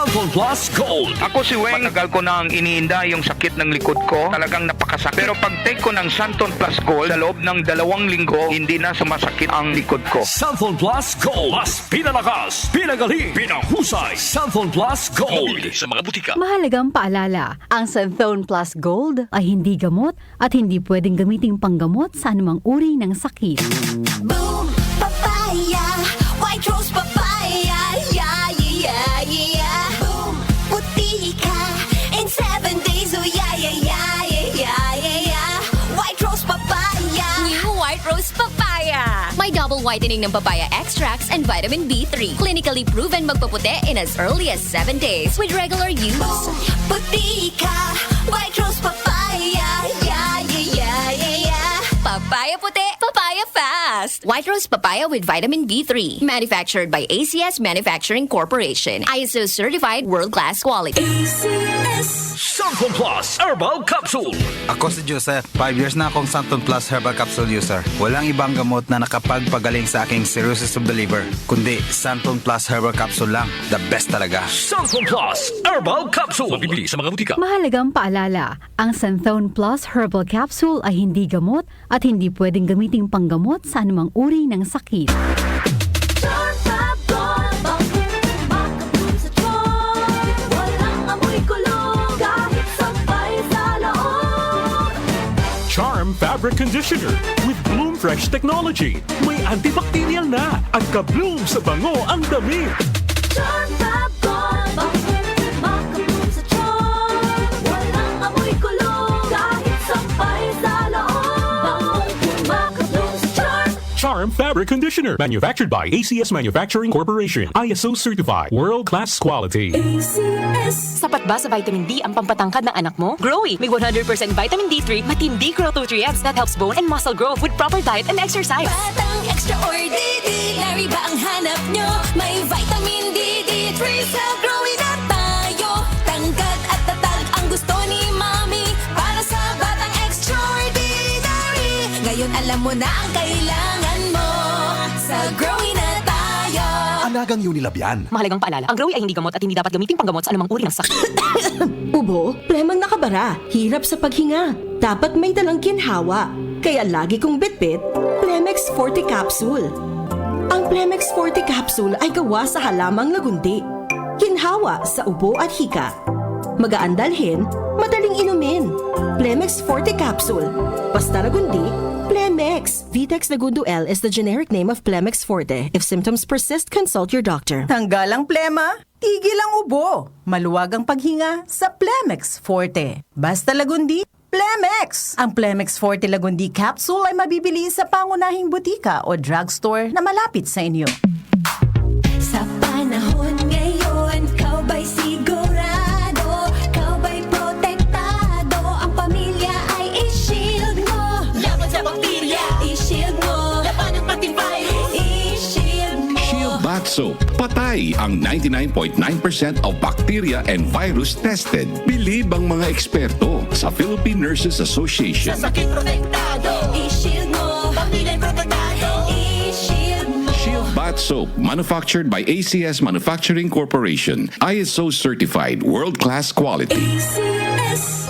Cellphone Plus Gold. Ako si Weng, matagal ko na ang iniinda yung sakit ng likod ko. Talagang napakasakit. Pero pag take ko ng Santon Plus Gold, sa loob ng 2 linggo, hindi na sumasakit ang likod ko. Cellphone Plus Gold. Mas pinalakas, pinagaling, pinahusay. Cellphone Plus Gold. Mabibili sa mga butika. Mahalagang paalala, ang Santhone Plus Gold ay hindi gamot at hindi pwedeng gamiting panggamot sa anumang uri ng sakit. Boom, papaya, white rose papaya, yeah, yeah, yeah. Boom, puti ka in 7 days, oh yeah, yeah, yeah, yeah, yeah, yeah. White rose papaya. New White Rose Papaya. May double whitening ng papaya extracts and vitamin B3. Clinically proven magpaputi in as early as 7 days with regular use. Boom, puti ka, white rose papaya, yeah, yeah, yeah, yeah, yeah. Papaya puti, papaya fast. White Rose Papaya with vitamin B3. Manufactured by ACS Manufacturing Corporation. ISO certified world-class quality. ACS. Cellphone Plus Herbal Capsule. Ako si Joseph. 5 years na akong Santon Plus Herbal Capsule user. Walang ibang gamot na nakapagpagaling sa aking cirrhosis of the liver, kundi Santon Plus Herbal Capsule lang. The best talaga. Cellphone Plus Herbal Capsule. Mabibili sa mga butika. Mahalagang paalala, ang Santhone Plus Herbal Capsule ay hindi gamot at hindi pwedeng gamiting panggamot sa anumang uri ng sakit. Charm Fabric Conditioner with Bloom Fresh Technology. May antibacterial na at ka-bloom sa bango ang damit. Charm Fabric Conditioner. Manufactured by ACS Manufacturing Corporation. ISO certified. World-class quality. Sapat ba sa vitamin D ang pampatangkad ng anak mo? Growy, may 100% vitamin D3, matindi growth nutrients that helps bone and muscle growth with proper diet and exercise. Batang extraordinary ba ang hanap nyo? May vitamin D3 sa growing na tayo. Tangkad at tatag ang gusto ni mami para sa batang extraordinary. Ngayon alam mo na ang kailangan mo sa growing na tayo. Anagang Unilab yan. Mahalagang paalala, ang Growy ay hindi gamot at hindi dapat gamitin panggamot sa anumang uri ng sakit. Ubo, premang nakabara, hirap sa paghinga. Dapat may dalang ginhawa. Kaya lagi kong bitbit, Plemex Forte Capsule. Ang Plemex Forte Capsule ay gawa sa halamang lagundi. Ginhawa sa ubo at hika. Magaan dalhin, madaling inumin. Plemex Forte Capsule. Basta lagundi, Plemex. Vitex Nagundo L is the generic name of Plemex Forte. If symptoms persist, consult your doctor. Tanggal ang plema, tigil ang ubo. Maluwag ang paghinga sa Plemex Forte. Basta lagundi, Plemex! Ang Plemex Forte Lagundi Capsule ay mabibili sa pangunahing butika o drugstore na malapit sa inyo. Sa panahon ngayon, kau ba'y sigurado? Kau ba'y protektado? Ang pamilya ay i-shield mo. Laban sa bakterya, i-shield mo. Laban ng pating virus, i-shield mo. Shield Bath Soap. Patay ang 99.9% of bacteria and virus tested. Bilib ang mga eksperto sa Philippine Nurses Association. Sa sakit protektado, i-shield mo. Pamilya protektado, i-shield mo. Shield Bath Soap, manufactured by ACS Manufacturing Corporation. ISO certified, world-class quality. ACS.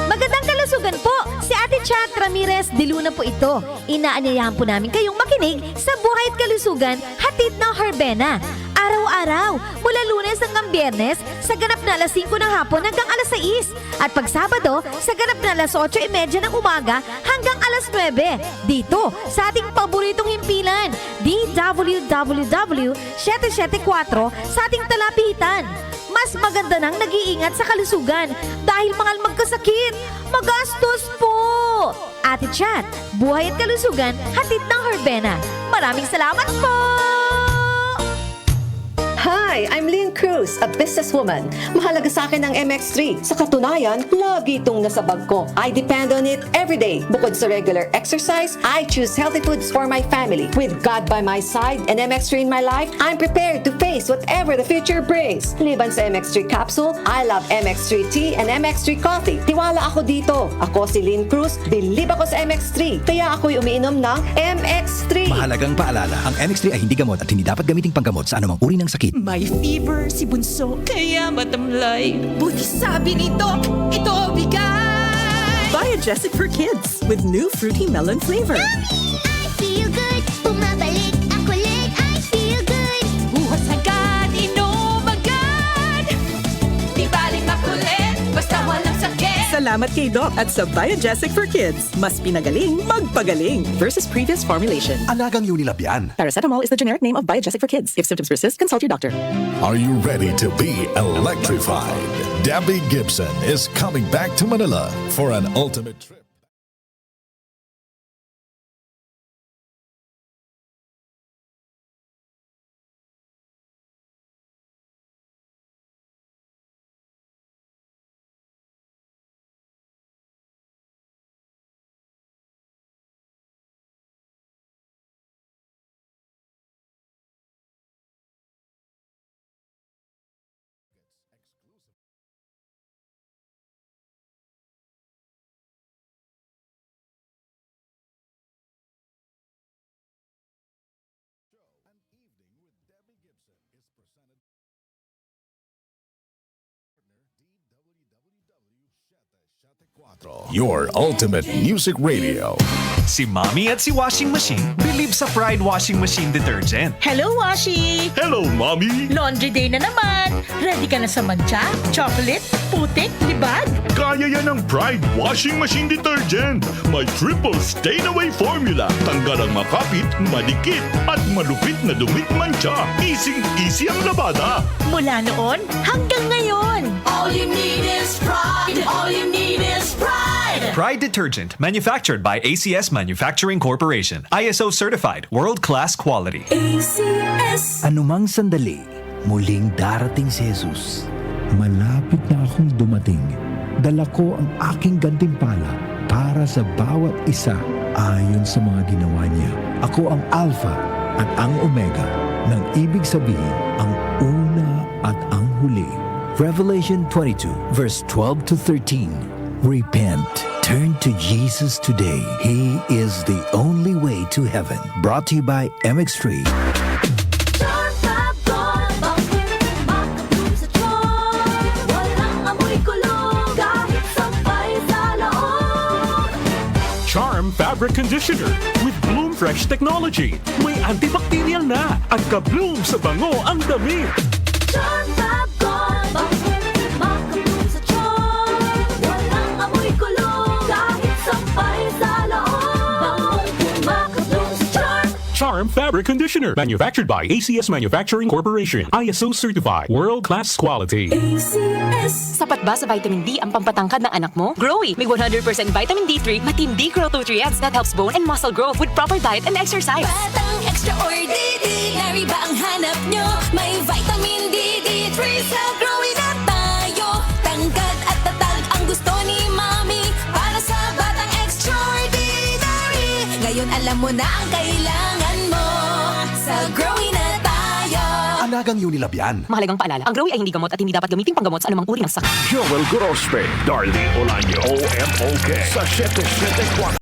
Magandang kalusugan po! Si Ate Chat Ramirez de Luna po ito. Inaanyayahan po namin kayong makinig sa Buhay at Kalusugan, hatid ng Herbena. Araw-araw, mula Lunes hanggang Biyernes, sa ganap na alas 5 ng hapon hanggang alas 6. At pag Sabado, sa ganap na alas 8:30 ng umaga hanggang alas 9. Dito, sa ating paboritong himpilan, DWWW 774 sa ating talapitan. Mas maganda nang nag-iingat sa kalusugan dahil mahal magkasakit. Magastos po! Ate Chat, Buhay at Kalusugan, hatid ng Herbena. Maraming salamat po! Hi, I'm Lynn Cruz. Cruz, a businesswoman. Mahalaga sa akin ang MX3. Sa katunayan, lagi itong nasa bag ko. I depend on it every day. Bukod sa regular exercise, I choose healthy foods for my family. With God by my side and MX3 in my life, I'm prepared to face whatever the future brings. Liban sa MX3 capsule, I love MX3 tea and MX3 coffee. Tiwala ako dito. Ako si Lynn Cruz, believe ako sa MX3. Kaya ako'y umiinom ng MX3. Mahalagang paalala, ang MX3 ay hindi gamot at hindi dapat gamiting panggamot sa anumang uri ng sakit. May fever si Bunso, kaya matamlay. Buti sabi nito, ito bigay! Biogesic for kids with new fruity melon flavor. I feel good, bumabalik ang kulit. I feel good. Buhos agad, inom agad. Di baling makulit, basta walang sakit. Salamat kay Doc at sa Biogesic for Kids. Mas pinagaling, magpagaling versus previous formulation. Alagang Unilab yan. Paracetamol is the generic name of Biogesic for Kids. If symptoms persist, consult your doctor. Are you ready to be electrified? Debbie Gibson is coming back to Manila for an ultimate trip. Your ultimate music radio. Si Mommy at si Washing Machine believe sa Pride Washing Machine Detergent. Hello, Washi! Hello, Mommy! Laundry day na naman! Ready ka na sa mancha, chocolate, putik, libag? Kaya yan ang Pride Washing Machine Detergent. May triple stain-away formula. Tanggal ang makapit, madikit, at malupit na dumit mancha. Easy ang labada. Mula noon hanggang ngayon. All you need is pride. All you need is pride. Pride Detergent, manufactured by ACS Manufacturing Corporation. ISO certified, world-class quality. ACS. Anumang sandali, muling darating si Jesus. Malapit na akong dumating. Dala ko ang aking gantimpala para sa bawat isa ayon sa mga ginawa niya. Ako ang Alpha at ang Omega, nang ibig sabihin ang una at ang huli. Revelation 22 verse 12 to 13. Repent. Turn to Jesus today. He is the only way to heaven. Brought to you by MX3. Charm Fabric Conditioner with Bloom Fresh Technology. May antibacterial na at ka-bloom sa bango ang damit. Charm Fab Gold. Makabloom sa charm. Walang amoy kulong. Kahit sampay sa loob. Makabloom sa charm. Charm Fabric Conditioner. Manufactured by ACS Manufacturing Corporation. ISO certified. World-class quality. ACS. Sapat ba sa vitamin D ang pampatangkad ng anak mo? Growy. May 100% vitamin D3, matindi growth nutrients that helps bone and muscle growth with proper diet and exercise. Batang extraordinary ba ang hanap nyo? May vitamin D3 sa growing na tayo. Tangkad at tatag ang gusto ni Mami para sa batang extraordinary. Ngayon alam mo na ang kailangan mo sa growing na tayo. Alagang Unilab yan. Mahalagang paalala, ang Growy ay hindi gamot at hindi dapat gamiting panggamot sa anumang uri ng sakit. Joel Grospe, Darlene Olaño, OMOK, sa 774.